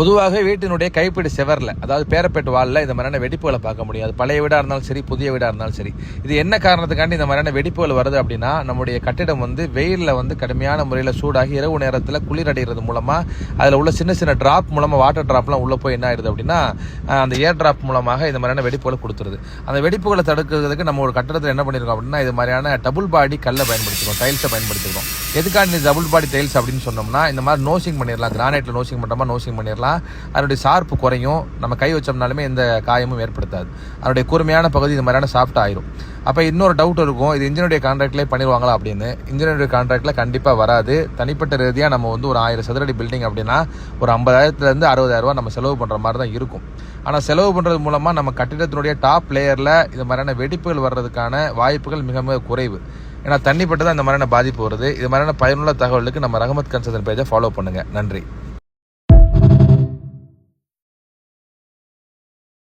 பொதுவாக வீட்டினுடைய கைப்பிடி செவரில், அதாவது பேரப்பேட்டு வாலில் இந்த மாதிரியான வெடிப்புகளை பார்க்க முடியும். அது பழைய வீடாக இருந்தாலும் சரி, புதிய வீடாக இருந்தாலும் சரி. இது என்ன காரணத்துக்காண்டி இந்த மாதிரியான வெடிப்புகள் வருது அப்படின்னா, நம்முடைய கட்டிடம் வெயிலில் கடுமையான முறையில் சூடாகி இரவு நேரத்தில் குளிர் அடைகிறது மூலமாக அதில் உள்ள சின்ன சின்ன டிராப் மூலமாக வாட்டர் டிராப்லாம் உள்ளே போய் என்ன ஆயிடுது அப்படின்னா, அந்த ஏர் டிராப் மூலமாக இந்த மாதிரியான வெடிப்புகளை கொடுத்துருது. அந்த வெடிப்புகளை தடுக்கிறதுக்கு நம்ம ஒரு கட்டடத்தில் என்ன பண்ணியிருக்கோம் அப்படின்னா, இது மாதிரியான டபுள் பாடி கல்லை பயன்படுத்திக்கிறோம், டைல்ஸை பயன்படுத்திக்கிறோம். எதுக்காண்டி டபுள் பாடி டைல்ஸ் அப்படின்னு சொன்னோம்னா, இந்த மாதிரி நோசிங் பண்ணிடலாம், கிரானைட்டில் நோசிங் பண்ணுறோமா நோசிங் பண்ணிடலாம், அதனுடைய ஷார்ப்பு குறையும், நம்ம கை வச்சோம்னாலுமே எந்த காயமும் ஏற்படுத்தாது, அதனுடைய கூர்மையான பகுதி இந்த மாதிரியான சாஃப்ட் ஆயிரும். அப்போ இன்னொரு டவுட் இருக்கும், இது இன்ஜினுடைய கான்ட்ராக்ட்லேயே பண்ணிடுவாங்களா அப்படின்னு. இன்ஜினுடைய கான்ட்ராக்டில் கண்டிப்பாக வராது. தனிப்பட்ட ரீதியாக நம்ம ஒரு 1000 சதுரடி பில்டிங் அப்படின்னா ஒரு 50,000 to 60,000 நம்ம செலவு பண்ணுற மாதிரி தான் இருக்கும். ஆனால் செலவு பண்ணுறது மூலமாக நம்ம கட்டிடத்தினுடைய டாப் லேயரில் இது மாதிரியான வெடிப்புகள் வர்றதுக்கான வாய்ப்புகள் மிக மிக குறைவு. ஏன்னா தண்ணிப்பட்டு தான் இந்த மாதிரியான பாதிப்பு வருது. இது மாதிரியான பயனுள்ள தகவலுக்கு நம்ம ரஹமத் கன்சல்டன் பேஜை ஃபாலோ பண்ணுங்கள். நன்றி.